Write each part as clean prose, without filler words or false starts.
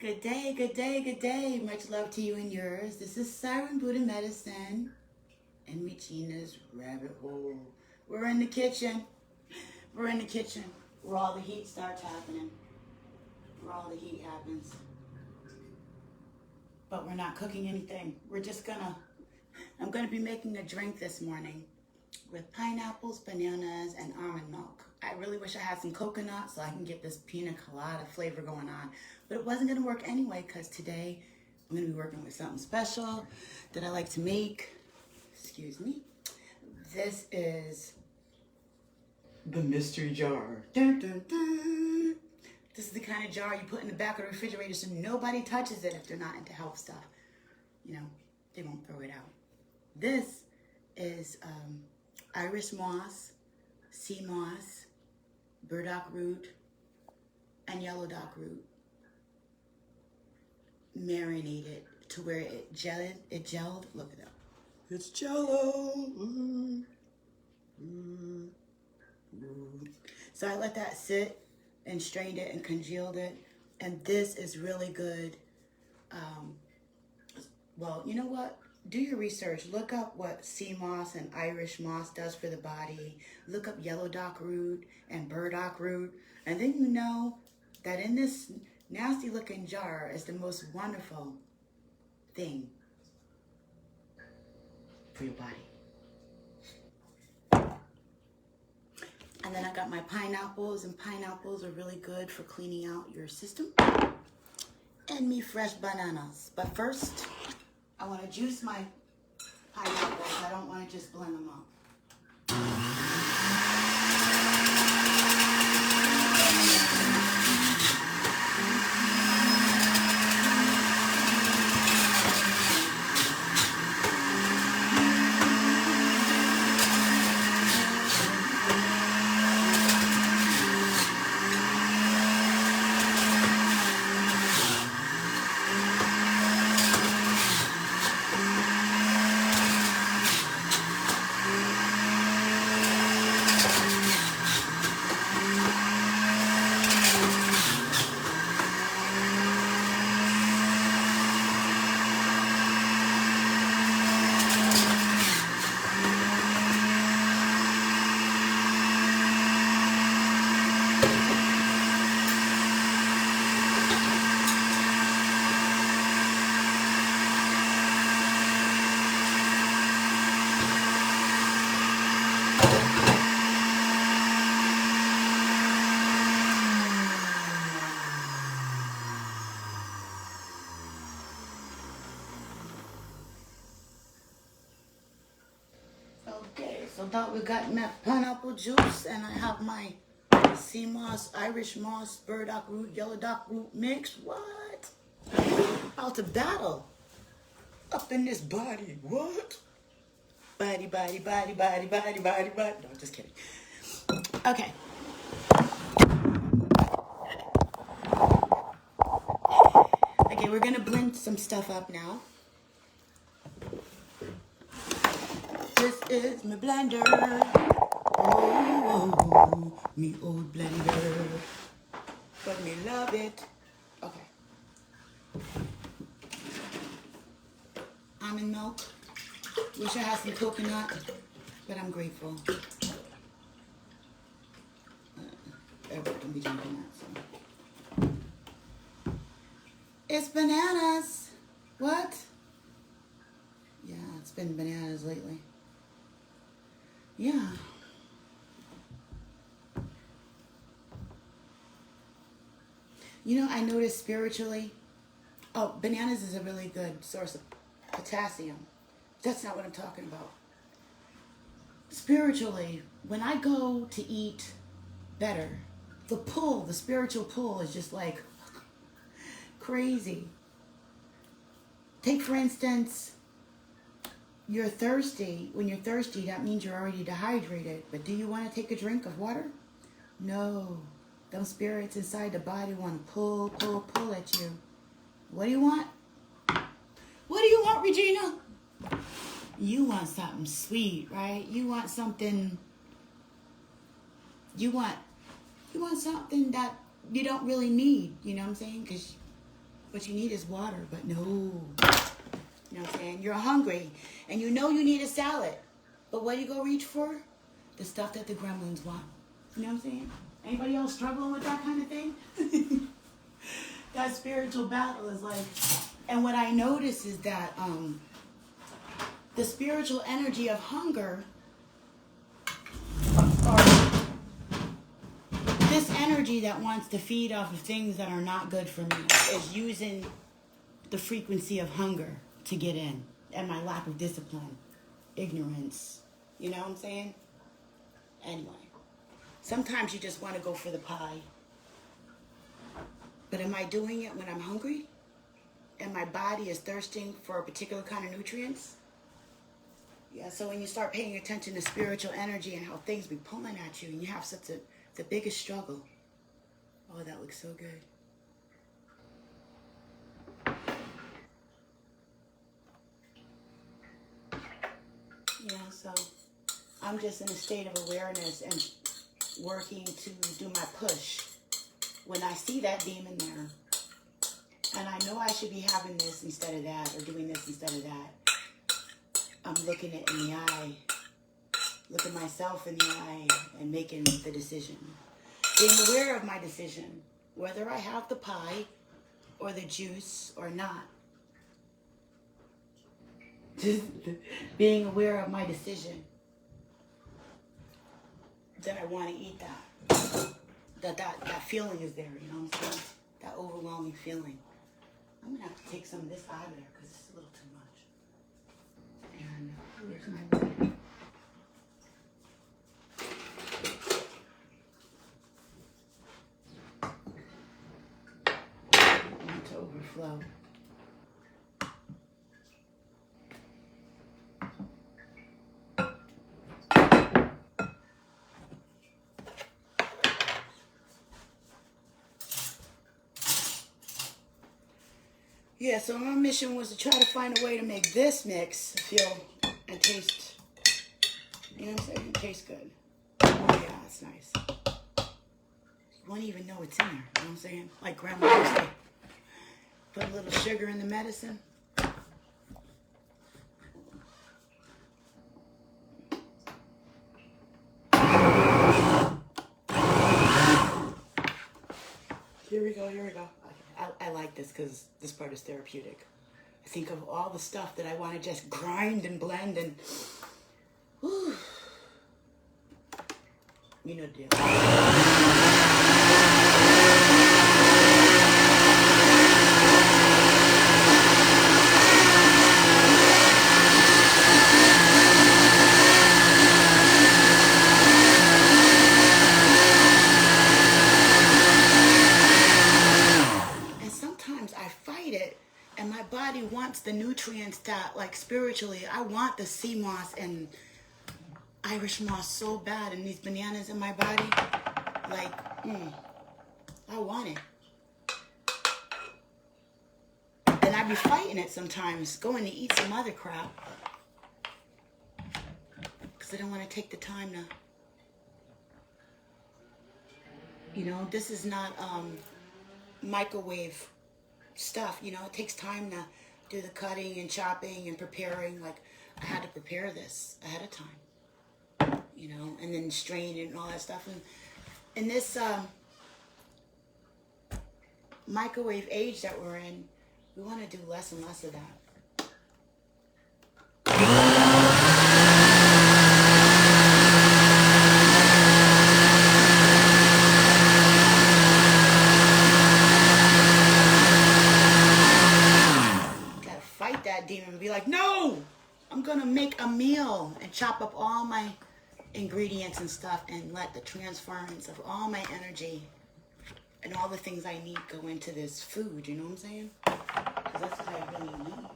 Good day, good day, good day. Much love to you and yours. This is Siren Buddha Medicine and me, Gina's rabbit hole. We're in the kitchen. We're in the kitchen where all the heat starts happening. Where all the heat happens. But we're not cooking anything. I'm gonna be making a drink this morning with pineapples, bananas, and almond milk. I really wish I had some coconut so I can get this pina colada flavor going on. But it wasn't gonna work anyway because today I'm gonna be working with something special that I like to make. Excuse me. This is the mystery jar. Dun, dun, dun. This is the kind of jar you put in the back of the refrigerator so nobody touches it if they're not into health stuff. You know, they won't throw it out. This is Irish moss, sea moss, burdock root, and yellow dock root. Marinated to where it gelled. Look at that. It's jello. So I let that sit and strained it and congealed it. And this is really good. Well, you know what? Do your research. Look up what sea moss and Irish moss does for the body. Look up yellow dock root and burdock root. And then you know that in this nasty looking jar is the most wonderful thing for your body. And then I got my pineapples, and pineapples are really good for cleaning out your system. And me fresh bananas. But first, I want to juice my pineapples. I don't want to just blend them up. Okay, so that we got my pineapple juice, and I have my sea moss, Irish moss, burdock root, yellow dock root mix. What? About to battle up in this body. What? Body. No, just kidding. Okay. Okay, we're gonna blend some stuff up now. This is my blender. Oh, me old blender. But me love it. Okay. Almond milk. Wish I had some coconut, but I'm grateful. Everyone can be drinking that, so. It's bananas. What? Yeah, it's been bananas lately. Yeah. You know, I noticed spiritually, bananas is a really good source of potassium. That's not what I'm talking about. Spiritually, when I go to eat better, the spiritual pull is just like crazy. Take, for instance, you're thirsty. When you're thirsty, that means you're already dehydrated. But do you want to take a drink of water? No. Those spirits inside the body want to pull at you. What do you want? What do you want, Regina? You want something sweet, right? You want something. You want something that you don't really need. You know what I'm saying? Because What you need is water, but no. You know what I'm saying? You're hungry, and you know you need a salad. But what do you go reach for? The stuff that the gremlins want. You know what I'm saying? Anybody else struggling with that kind of thing? That spiritual battle is like... And what I notice is that the spiritual energy of hunger, or this energy that wants to feed off of things that are not good for me, is using the frequency of hunger to get in, and my lack of discipline, ignorance. You know what I'm saying? Anyway, sometimes you just want to go for the pie. But am I doing it when I'm hungry? And my body is thirsting for a particular kind of nutrients? Yeah, so when you start paying attention to spiritual energy and how things be pulling at you, and you have such the biggest struggle. Oh, that looks so good. Yeah, so I'm just in a state of awareness and working to do my push. When I see that demon there, and I know I should be having this instead of that, or doing this instead of that, I'm looking it in the eye, looking myself in the eye, and making the decision. Being aware of my decision, whether I have the pie, or the juice, or not. Just being aware of my decision, that I want to eat that. That feeling is there, you know what I'm saying? That overwhelming feeling. I'm going to have to take some of this out of there because it's a little too much. And here's my water. I want to overflow. Yeah, so my mission was to try to find a way to make this mix feel and taste, you know what I'm saying? Taste good. Oh yeah, that's nice. You won't even know it's in there, you know what I'm saying? Like grandma used to put a little sugar in the medicine. Here we go, here we go. I like this because this part is therapeutic. I think of all the stuff that I want to just grind and blend and... Whew. You know the deal. Wants the nutrients that, like, spiritually, I want the sea moss and Irish moss so bad, and these bananas in my body, like, I want it. And I be fighting it sometimes, going to eat some other crap, because I don't want to take the time to, you know, this is not microwave stuff, you know, it takes time to do the cutting and chopping and preparing. Like, I had to prepare this ahead of time, you know, and then strain it and all that stuff. And in this microwave age that we're in, we want to do less and less of that. Demon, be like, no, I'm gonna make a meal and chop up all my ingredients and stuff and let the transference of all my energy and all the things I need go into this food, you know what I'm saying? Because that's what I really need.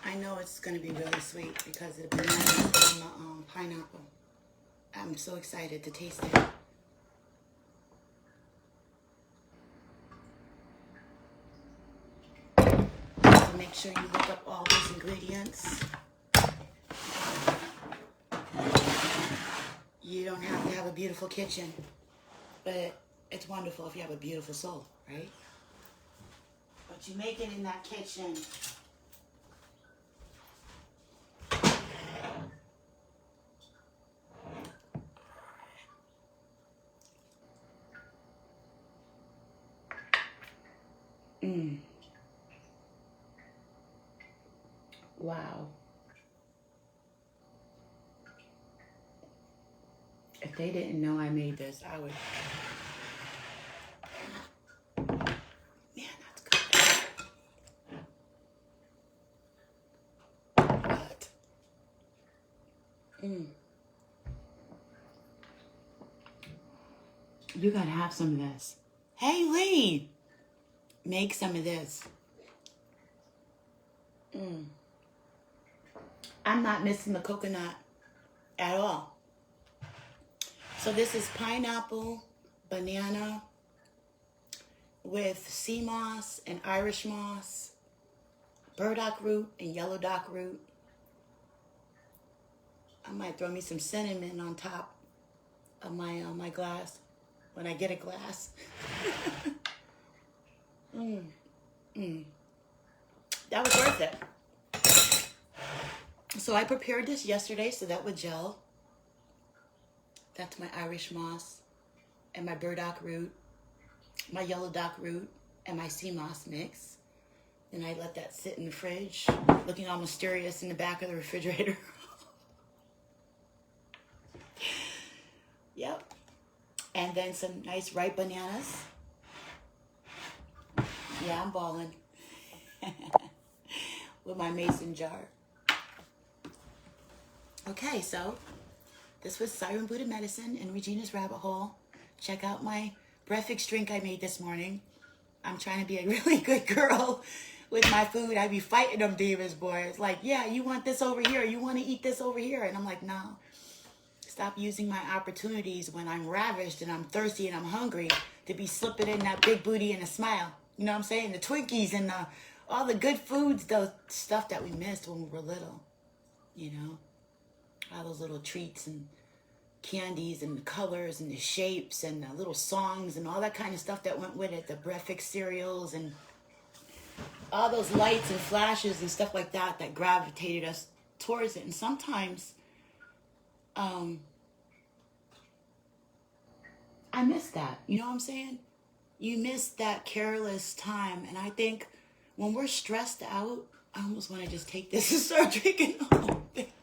I know it's going to be really sweet because of the banana and the pineapple. I'm so excited to taste it. So make sure you look up all these ingredients. You don't have to have a beautiful kitchen, but it's wonderful if you have a beautiful soul, right? But you make it in that kitchen. Wow. If they didn't know I made this, I would. Man, that's good. But, you gotta have some of this. Hey, Lee, make some of this. I'm not missing the coconut at all. So this is pineapple, banana with sea moss and Irish moss, burdock root and yellow dock root. I might throw me some cinnamon on top of my glass when I get a glass. That was worth it. So I prepared this yesterday so that would gel. That's my Irish moss and my burdock root, my yellow dock root, and my sea moss mix. And I let that sit in the fridge, looking all mysterious in the back of the refrigerator. Yep. And then some nice ripe bananas. Yeah, I'm balling. With my mason jar. Okay, so this was Siren Buddha Medicine and Regina's Rabbit Hole. Check out my breakfast drink I made this morning. I'm trying to be a really good girl with my food. I be fighting them demons, boy. It's like, yeah, you want this over here. You want to eat this over here. And I'm like, no. Stop using my opportunities when I'm ravished and I'm thirsty and I'm hungry to be slipping in that big booty and a smile. You know what I'm saying? The Twinkies and all the good foods, the stuff that we missed when we were little. You know? All those little treats and candies and the colors and the shapes and the little songs and all that kind of stuff that went with it. The breakfast cereals and all those lights and flashes and stuff like that that gravitated us towards it. And sometimes I miss that. You know what I'm saying? You miss that careless time. And I think when we're stressed out, I almost want to just take this and start drinking the whole thing.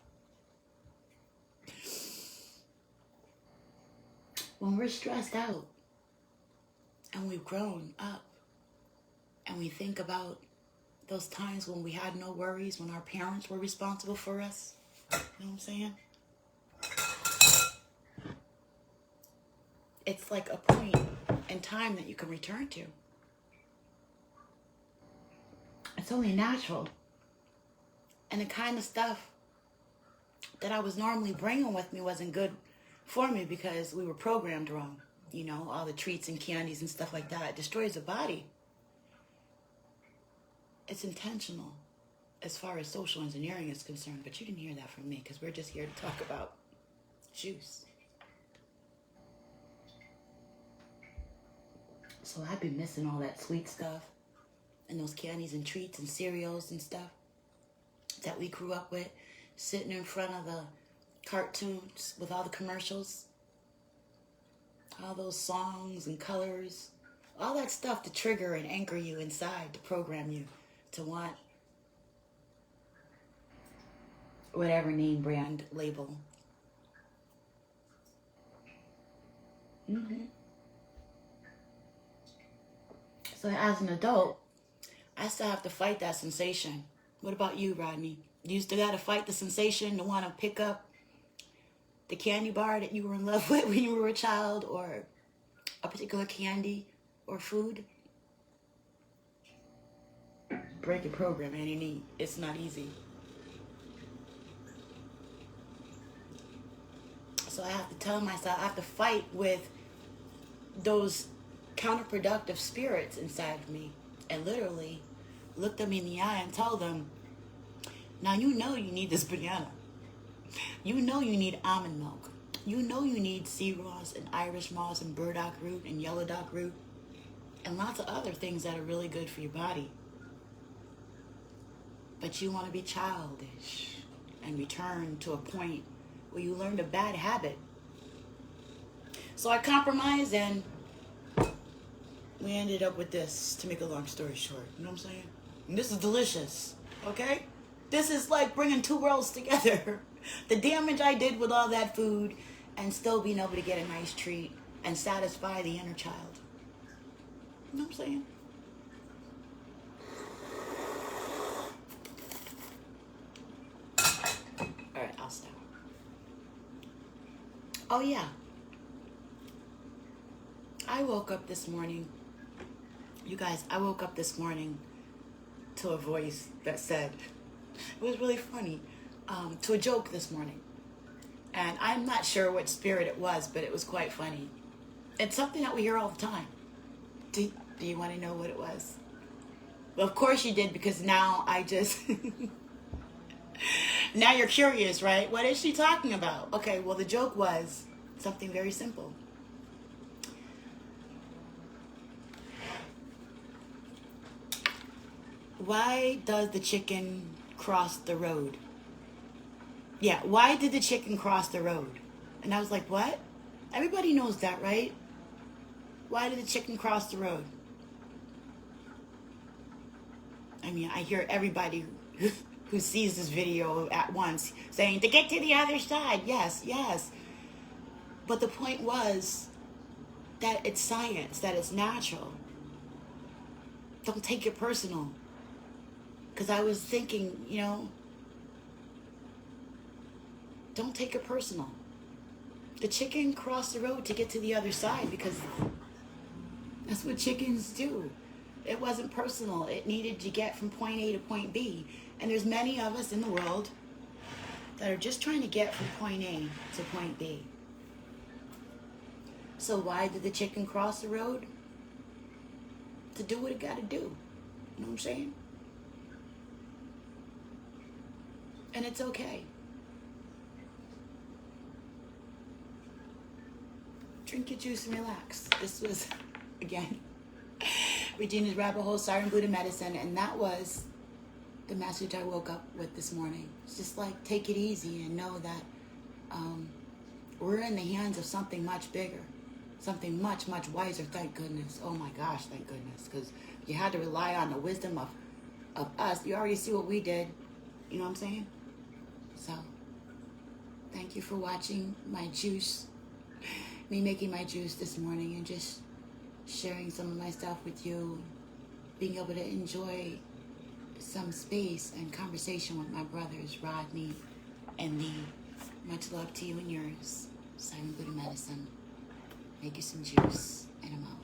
When we're stressed out and we've grown up and we think about those times when we had no worries, when our parents were responsible for us, you know what I'm saying? It's like a point in time that you can return to. It's only natural. And the kind of stuff that I was normally bringing with me wasn't good for me because we were programmed wrong. You know, all the treats and candies and stuff like that. It destroys the body. It's intentional as far as social engineering is concerned, but you didn't hear that from me because we're just here to talk about juice. So I've been missing all that sweet stuff and those candies and treats and cereals and stuff that we grew up with, sitting in front of the cartoons with all the commercials, all those songs and colors, all that stuff to trigger and anchor you inside, to program you to want whatever name, brand, label. So as an adult, I still have to fight that sensation. What about you, Rodney? You still got to fight the sensation to want to pick up the candy bar that you were in love with when you were a child, or a particular candy or food? Break your program, and it's not easy. So I have to tell myself, I have to fight with those counterproductive spirits inside of me, and literally look them in the eye and tell them, now you know you need this banana. You know you need almond milk. You know you need sea moss and Irish moss and burdock root and yellow dock root and lots of other things that are really good for your body. But you want to be childish and return to a point where you learned a bad habit. So I compromised, and we ended up with this, to make a long story short. You know what I'm saying? And this is delicious, okay? This is like bringing two worlds together. The damage I did with all that food, and still being able to get a nice treat and satisfy the inner child. You know what I'm saying? All right, I'll stop. Oh yeah. I woke up this morning. You guys, I woke up this morning to a voice that said, it was really funny, to a joke this morning. And I'm not sure what spirit it was, but it was quite funny. It's something that we hear all the time. Do you want to know what it was? Well, of course you did, because now I just... Now you're curious, right? What is she talking about? Okay, well, the joke was something very simple. Why does the chicken cross the road? Yeah, why did the chicken cross the road? And I was like, what? Everybody knows that, right? Why did the chicken cross the road? I mean, I hear everybody who sees this video at once saying, to get to the other side. Yes, yes. But the point was that it's science, that it's natural. Don't take it personal. Because I was thinking, you know, don't take it personal. The chicken crossed the road to get to the other side because that's what chickens do. It wasn't personal. It needed to get from point A to point B. And there's many of us in the world that are just trying to get from point A to point B. So why did the chicken cross the road? To do what it got to do. You know what I'm saying? And it's okay. Drink your juice and relax. This was, again, Regina's Rabbit Hole, Siren Buddha Medicine, and that was the message I woke up with this morning. It's just like, take it easy and know that we're in the hands of something much bigger, something much, much wiser, thank goodness. Oh my gosh, thank goodness, because you had to rely on the wisdom of us. You already see what we did. You know what I'm saying? So, thank you for watching my juice, me making my juice this morning, and just sharing some of my stuff with you, being able to enjoy some space and conversation with my brothers, Rodney and Lee. Much love to you and yours. Siren Buddha Medicine. Make you some juice, and I'm out.